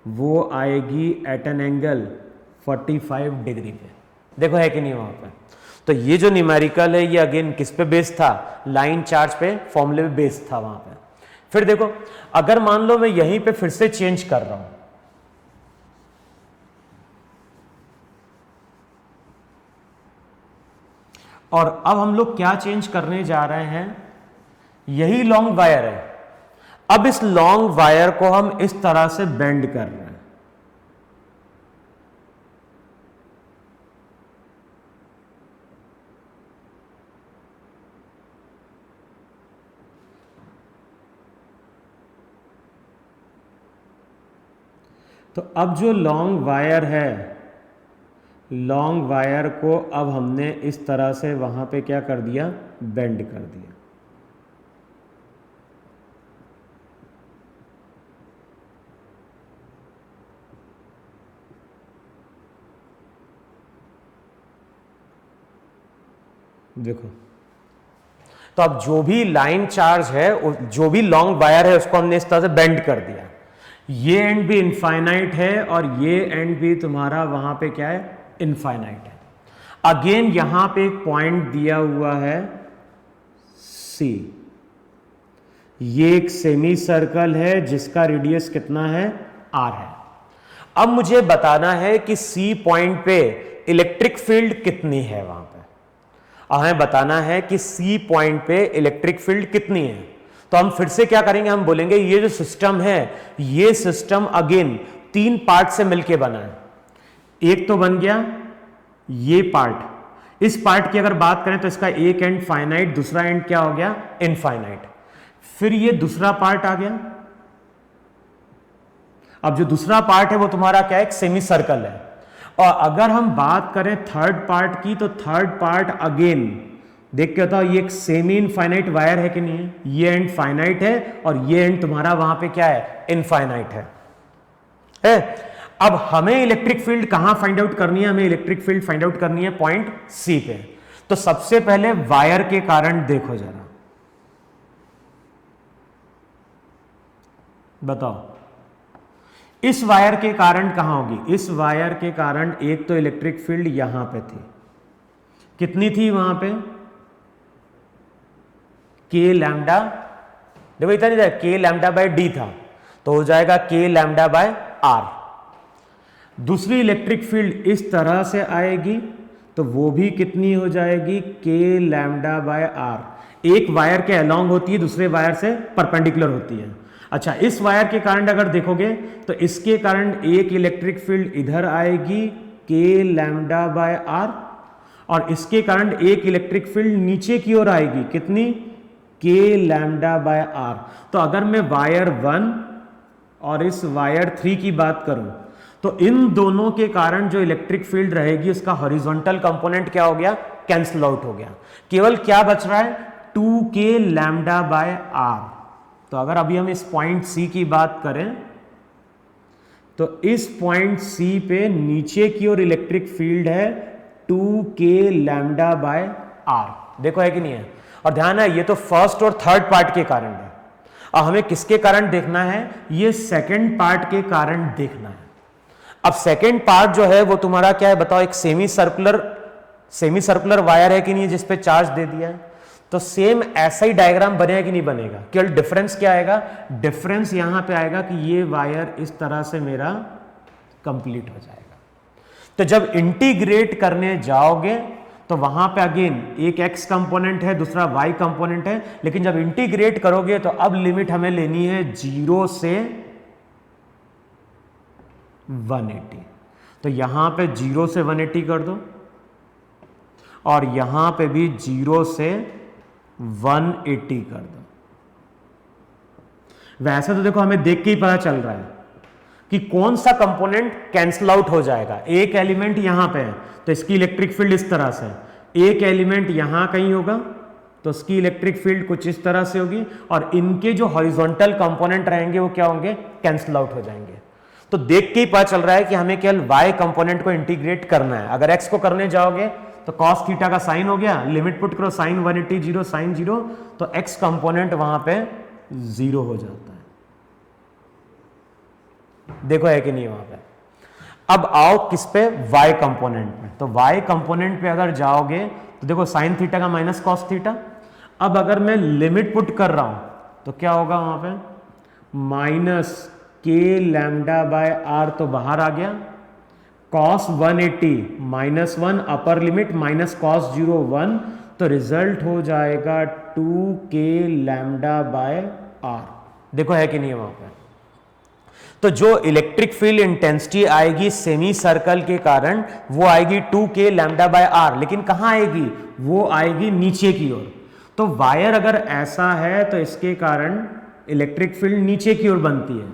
वो आएगी eight an angle 45 degree पे। देखो है कि नहीं वहां पे। तो ये जो न्यूमेरिकल है ये अगेन किस पे बेस्ड था, लाइन चार्ज पे, फॉर्मूले पे बेस्ड था वहां पे। फिर देखो अगर मान लो मैं यहीं पे फिर से चेंज कर रहा हूं, और अब हम लोग क्या चेंज करने जा रहे हैं, यही लॉन्ग वायर है, अब इस लॉन्ग वायर को हम इस तरह से बेंड कर रहे हैं। तो अब जो लॉन्ग वायर है, लॉन्ग वायर को अब हमने इस तरह से वहां पे क्या कर दिया, बेंड कर दिया। देखो तो अब जो भी लाइन चार्ज है, जो भी लॉन्ग वायर है, उसको हमने इस तरह से बेंड कर दिया। ये एंड भी इनफाइनाइट है और ये एंड भी तुम्हारा वहां पे क्या है, इनफाइनाइट है। अगेन यहां पे एक पॉइंट दिया हुआ है C, ये एक सेमी सर्कल है जिसका रेडियस कितना है, R है। अब मुझे बताना है कि C पॉइंट पे इलेक्ट्रिक फील्ड कितनी है वहां पे। हमें बताना है कि C पॉइंट पे इलेक्ट्रिक फील्ड कितनी है। तो हम फिर से क्या करेंगे, हम बोलेंगे ये जो सिस्टम है, ये सिस्टम अगेन 3 पार्ट से मिलके बना है। एक तो बन गया ये पार्ट, इस पार्ट की अगर बात करें तो इसका एक एंड फाइनाइट, दूसरा एंड क्या हो गया, इनफाइनाइट। फिर ये दूसरा पार्ट आ गया। अब जो दूसरा पार्ट है वो तुम्हारा क्या है, एक सेमी सर्कल है। और अगर हम बात करें थर्ड पार्ट की, तो थर्ड पार्ट अगेन देख के बताओ, ये एक सेमी इनफाइनाइट वायर है कि नहीं है, ये एंड फाइनाइट है और ये एंड तुम्हारा वहां पे क्या है, इनफाइनाइट है। अब हमें इलेक्ट्रिक फील्ड कहां फाइंड आउट करनी है, हमें इलेक्ट्रिक फील्ड फाइंड आउट करनी है पॉइंट C पे। तो सबसे पहले वायर के कारण देखो जरा, बताओ इस वायर के कारण कहां होगी, इस वायर के कारण एक तो इलेक्ट्रिक फील्ड यहां पे थी, कितनी थी वहां पे, K लैम्डा, देखो इतना नहीं था, K लैम्डा बाय D था, तो हो जाएगा K लैम्डा बाय R। दूसरी इलेक्ट्रिक फील्ड इस तरह से आएगी, तो वो भी कितनी हो जाएगी, K लैम्डा बाय R। एक वायर के अलोंग होती है, दूसरे वायर से परपेंडिकुलर होती है। अच्छा, इस वायर के कारण अगर देखोगे तो इसके कारण एक इलेक्ट्रिक फील्ड इधर आएगी K लैम्डा बाय R, और इसके कारण एक इलेक्ट्रिक फील्ड नीचे की ओर आएगी, कितनी, K लैम्डा बाय R। तो अगर मैं वायर 1 और इस वायर 3 की बात करूं, तो इन दोनों के कारण जो इलेक्ट्रिक फील्ड रहेगी उसका हॉरिजॉन्टल कंपोनेंट क्या हो गया, कैंसिल आउट हो गया। केवल क्या बच रहा है, 2K लैम्डा बाय R। तो अगर अभी हम इस पॉइंट C की बात करें, तो इस पॉइंट C पे नीचे की ओर इलेक्ट्रिक फील्ड है 2K लैम्डा बाय R। देखो है कि नहीं है। और ध्यान है, ये तो फर्स्ट और थर्ड पार्ट के कारण है। अब हमें किसके कारण देखना है, ये सेकंड पार्ट के कारण देखना है। अब सेकंड पार्ट जो है वो तुम्हारा क्या है बताओ, एक सेमी सर्कुलर वायर है कि नहीं, जिसपे चार्ज दे दिया है। तो सेम ऐसा ही डायग्राम बनेगा कि नहीं बनेगा, केवल डिफरेंस क्या आएगा, डिफरेंस यहां पे आएगा कि ये वायर इस तरह से मेरा कंप्लीट हो जाएगा। तो जब इंटीग्रेट करने जाओगे तो वहां पे अगेन एक x कंपोनेंट है, दूसरा y कंपोनेंट है, लेकिन जब इंटीग्रेट करोगे तो अब लिमिट हमें लेनी है 0 से 180। तो यहां पे 0 से 180 कर दो, और यहां पे भी 0 से 180 कर दो। वैसे तो देखो हमें देख के ही पता चल रहा है कि कौन सा कंपोनेंट कैंसिल आउट हो जाएगा। एक एलिमेंट यहां पे है तो इसकी इलेक्ट्रिक फील्ड इस तरह से, एक एलिमेंट यहां कहीं होगा तो इसकी इलेक्ट्रिक फील्ड कुछ इस तरह से होगी, और इनके जो हॉरिजॉन्टल कंपोनेंट रहेंगे वो क्या होंगे, कैंसिल आउट हो जाएंगे। तो देख के ही पता चल रहा है कि हमें केवल y कंपोनेंट को इंटीग्रेट करना है। अगर x को करने जाओगे तो cos थीटा का साइन हो गया, लिमिट पुट करो साइन 180 0 साइन 0, तो x कंपोनेंट वहां पे 0 हो जाता है। देखो है कि नहीं वहां पे। अब आओ किस पे, y कंपोनेंट में। तो y कंपोनेंट पे अगर जाओगे तो देखो साइन थीटा का माइनस कॉस थीटा। अब अगर मैं लिमिट पुट कर रहा हूं तो क्या होगा वहां पे, माइनस के लैम्डा बाय आर तो बाहर आ गया, cos 180 minus 1 upper limit minus cos 0 1, तो रिजल्ट हो जाएगा 2k लैम्डा बाय आर। देखो है कि नहीं है वहां पे। तो जो इलेक्ट्रिक फील्ड इंटेंसिटी आएगी सेमी सर्कल के कारण वो आएगी 2k लैम्डा बाय आर, लेकिन कहां आएगी, वो आएगी नीचे की ओर। तो वायर अगर ऐसा है तो इसके कारण इलेक्ट्रिक फील्ड नीचे की ओर बनती है।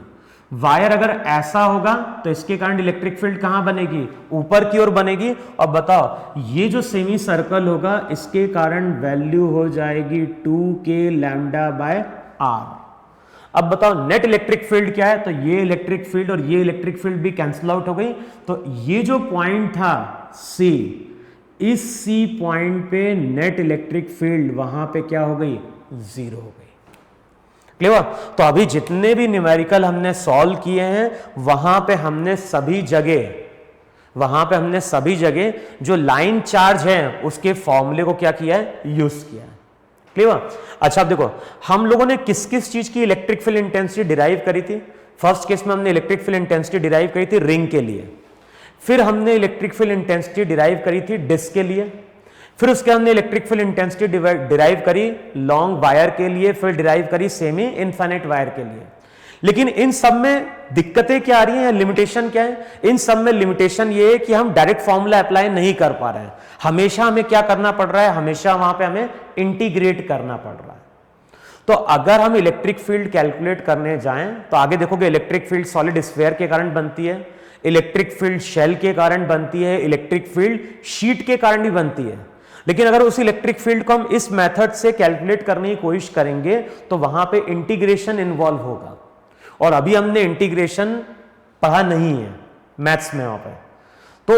वायर अगर ऐसा होगा तो इसके कारण इलेक्ट्रिक फील्ड कहां बनेगी, ऊपर की ओर बनेगी। और बताओ ये जो सेमी सर्कल होगा इसके कारण वैल्यू हो जाएगी 2k लैम्डा बाय आर। अब बताओ नेट इलेक्ट्रिक फील्ड क्या है, तो ये इलेक्ट्रिक फील्ड और ये इलेक्ट्रिक फील्ड भी कैंसिल आउट हो गई। तो ये जो पॉइंट था C, इस C पॉइंट पे नेट इलेक्ट्रिक फील्ड वहां पे क्या हो गई, जीरो हो गई। क्लियर। तो अभी जितने भी न्यूमेरिकल हमने सॉल्व किए हैं वहां पे हमने सभी जगह जो लाइन चार्ज है उसके फॉर्मूले को क्या किया है, यूज किया है। क्लियर। अच्छा अब देखो हम लोगों ने किस किस चीज की इलेक्ट्रिक फील्ड इंटेंसिटी डिराइव करी थी। फर्स्ट केस में हमने इलेक्ट्रिक फील्ड इंटेंसिटी डिराइव करी थी रिंग के लिए, फिर हमने इलेक्ट्रिक फील्ड इंटेंसिटी डिराइव करी थी डिस्क के लिए, फिर उसके हमने इलेक्ट्रिक फील्ड इंटेंसिटी डिराइव करी लॉन्ग वायर के लिए, फिर डिराइव करी सेमी इनफाइनाइट वायर के लिए। लेकिन इन सब में दिक्कतें क्या आ रही हैं, लिमिटेशन क्या है, इन सब में लिमिटेशन ये है कि हम डायरेक्ट फॉर्मूला अप्लाई नहीं कर पा रहे हैं। हमेशा हमें क्या करना पड़ रहा है, हमेशा वहां पे हमें इंटीग्रेट करना पड़ रहा है। तो अगर हम इलेक्ट्रिक फील्ड कैलकुलेट करने जाएं तो आगे देखोगे इलेक्ट्रिक फील्ड सॉलिड स्फीयर के कारण बनती है, इलेक्ट्रिक फील्ड शेल के कारण बनती है, इलेक्ट्रिक फील्ड शीट के कारण भी बनती है। लेकिन अगर उस इलेक्ट्रिक फील्ड को हम इस मेथड से कैलकुलेट करने की कोशिश करेंगे तो वहां पे इंटीग्रेशन इन्वॉल्व होगा, और अभी हमने इंटीग्रेशन पढ़ा नहीं है मैथ्स में वहां पे। तो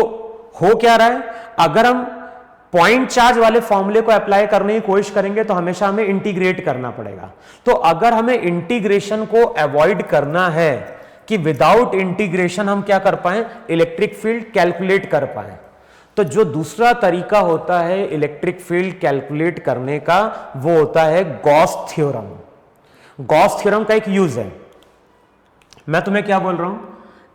हो क्या रहा है, अगर हम पॉइंट चार्ज वाले फॉर्मूले को अप्लाई करने की कोशिश करेंगे तो हमेशा हमें इंटीग्रेट करना पड़ेगा। तो अगर हमें इंटीग्रेशन को अवॉइड करना है कि विदाउट इंटीग्रेशन हम क्या कर पाए, इलेक्ट्रिक फील्ड कैलकुलेट कर पाए, तो जो दूसरा तरीका होता है इलेक्ट्रिक फील्ड कैलकुलेट करने का वो होता है गॉस थ्योरम। गॉस थ्योरम का एक यूज है। मैं तुम्हें क्या बोल रहा हूं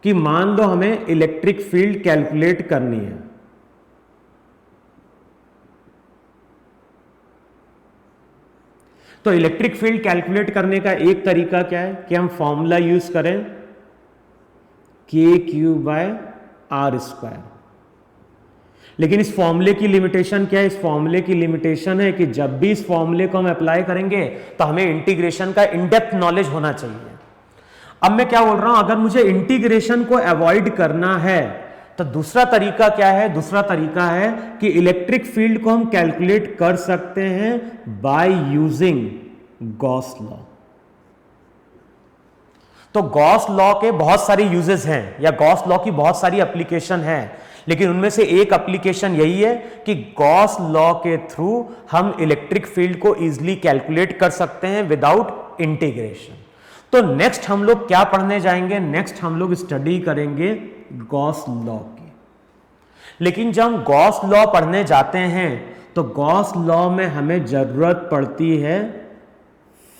कि मान लो हमें इलेक्ट्रिक फील्ड कैलकुलेट करनी है, तो इलेक्ट्रिक फील्ड कैलकुलेट करने का एक तरीका क्या है कि हम फॉर्मूला यूज करें k3/r²। लेकिन इस फॉर्मूले की लिमिटेशन क्या है, इस फॉर्मूले की लिमिटेशन है कि जब भी इस फॉर्मूले को हम अप्लाई करेंगे तो हमें इंटीग्रेशन का इनडेप्थ नॉलेज होना चाहिए। अब मैं क्या बोल रहा हूं, अगर मुझे इंटीग्रेशन को अवॉइड करना है तो दूसरा तरीका क्या है, दूसरा तरीका है कि इलेक्ट्रिक फील्ड को हम कैलकुलेट कर सकते हैं बाय यूजिंग गॉस लॉ। तो गॉस लॉ के बहुत सारे यूजेस हैं या गॉस लॉ की बहुत सारी एप्लीकेशन है, लेकिन उनमें से एक एप्लीकेशन यही है कि गॉस लॉ के थ्रू हम इलेक्ट्रिक फील्ड को इजीली कैलकुलेट कर सकते हैं विदाउट इंटीग्रेशन। तो नेक्स्ट हम लोग क्या पढ़ने जाएंगे, नेक्स्ट हम लोग स्टडी करेंगे गॉस लॉ की। लेकिन जब हम गॉस लॉ पढ़ने जाते हैं तो गॉस लॉ में हमें जरूरत पड़ती है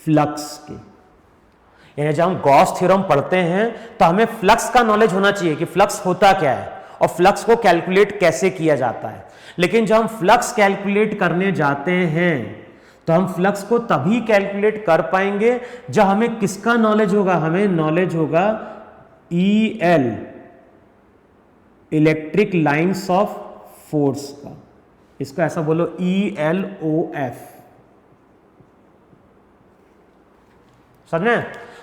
फ्लक्स की। यानी जब हम गॉस थ्योरम पढ़ते हैं तो हमें फ्लक्स का नॉलेज होना चाहिए कि फ्लक्स होता क्या है और फ्लक्स को कैलकुलेट कैसे किया जाता है। लेकिन जब हम फ्लक्स कैलकुलेट करने जाते हैं तो हम फ्लक्स को तभी कैलकुलेट कर पाएंगे जब हमें किसका नॉलेज होगा, हमें नॉलेज होगा EL electric lines of force का। इसको ऐसा बोलो ELOF, समझे।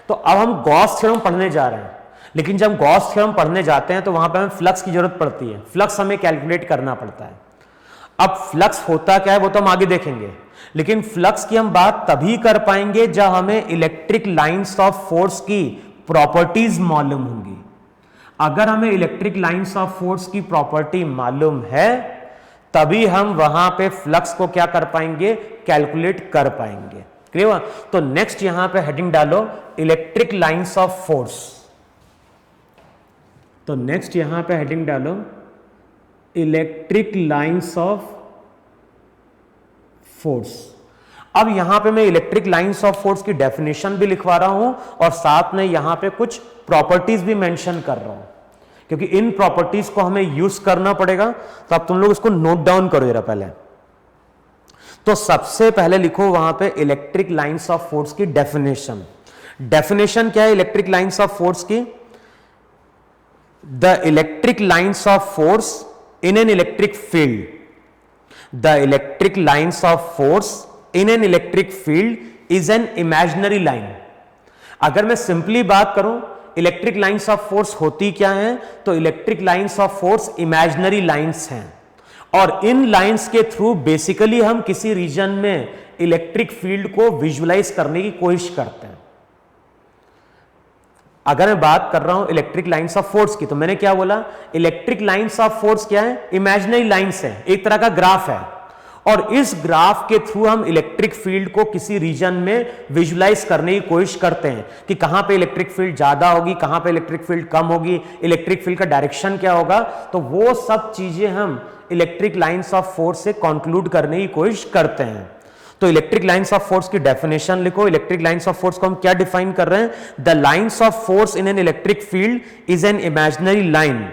तो अब हम गॉस थ्योरम पढ़ने जा रहे हैं, लेकिन जब हम गॉस थ्योरम पढ़ने जाते हैं तो वहां पे हमें फ्लक्स की जरूरत पड़ती है, फ्लक्स हमें कैलकुलेट करना पड़ता है। अब फ्लक्स होता क्या है वो तो हम आगे देखेंगे, लेकिन फ्लक्स की हम बात तभी कर पाएंगे जब हमें इलेक्ट्रिक लाइंस ऑफ फोर्स की प्रॉपर्टीज मालूम होंगी। अगर हमें इलेक्ट्रिक लाइंस ऑफ फोर्स की प्रॉपर्टी मालूम है तभी हम वहां पे फ्लक्स को क्या कर पाएंगे, कैलकुलेट कर पाएंगे। क्लियर। तो नेक्स्ट यहां पे हेडिंग डालो इलेक्ट्रिक लाइंस ऑफ फोर्स। तो नेक्स्ट यहां पे हेडिंग डालो इलेक्ट्रिक लाइंस ऑफ फोर्स। अब यहां पे मैं इलेक्ट्रिक लाइंस ऑफ फोर्स की डेफिनेशन भी लिखवा रहा हूं और साथ में यहां पे कुछ प्रॉपर्टीज भी मेंशन कर रहा हूं, क्योंकि इन प्रॉपर्टीज को हमें यूज करना पड़ेगा। तो अब तुम लोग इसको नोट डाउन करो जरा पहले। तो सबसे पहले लिखो वहां पे इलेक्ट्रिक लाइंस ऑफ फोर्स की डेफिनेशन। डेफिनेशन क्या है इलेक्ट्रिक लाइंस ऑफ फोर्स की? The electric lines of force in an electric field, the electric lines of force in an electric field is an imaginary line. अगर मैं simply बात करूं electric lines of force होती क्या है, तो electric lines of force imaginary lines हैं और इन लाइंस के थ्रू बेसिकली हम किसी रीजन में इलेक्ट्रिक फील्ड को विजुअलाइज करने की कोशिश करते हैं। अगर मैं बात कर रहा हूं इलेक्ट्रिक लाइंस ऑफ फोर्स की, तो मैंने क्या बोला, इलेक्ट्रिक लाइंस ऑफ फोर्स क्या है, इमेजिनरी लाइंस है, एक तरह का ग्राफ है और इस ग्राफ के थ्रू हम इलेक्ट्रिक फील्ड को किसी रीजन में विजुलाइज करने की कोशिश करते हैं कि कहां पे इलेक्ट्रिक फील्ड ज्यादा होगी, कहां पे इलेक्ट्रिक फील्ड कम होगी, इलेक्ट्रिक फील्ड का डायरेक्शन क्या होगा। तो वो सब चीजें हम इलेक्ट्रिक लाइंस ऑफ फोर्स से कंक्लूड करने की कोशिश करते हैं। तो इलेक्ट्रिक लाइंस ऑफ फोर्स की डेफिनेशन लिखो। इलेक्ट्रिक लाइंस ऑफ फोर्स को हम क्या डिफाइन कर रहे हैं? The lines of force in an electric field is an imaginary line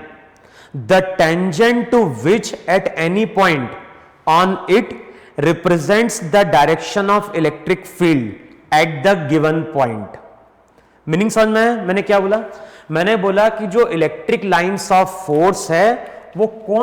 the tangent to which at any point on it represents the direction of electric field at the given point। Meaning समझ में है? मैंने क्या बोला? मैंने बोला कि जो इलेक्ट्रिक लाइंस ऑफ फोर्स है वो कौन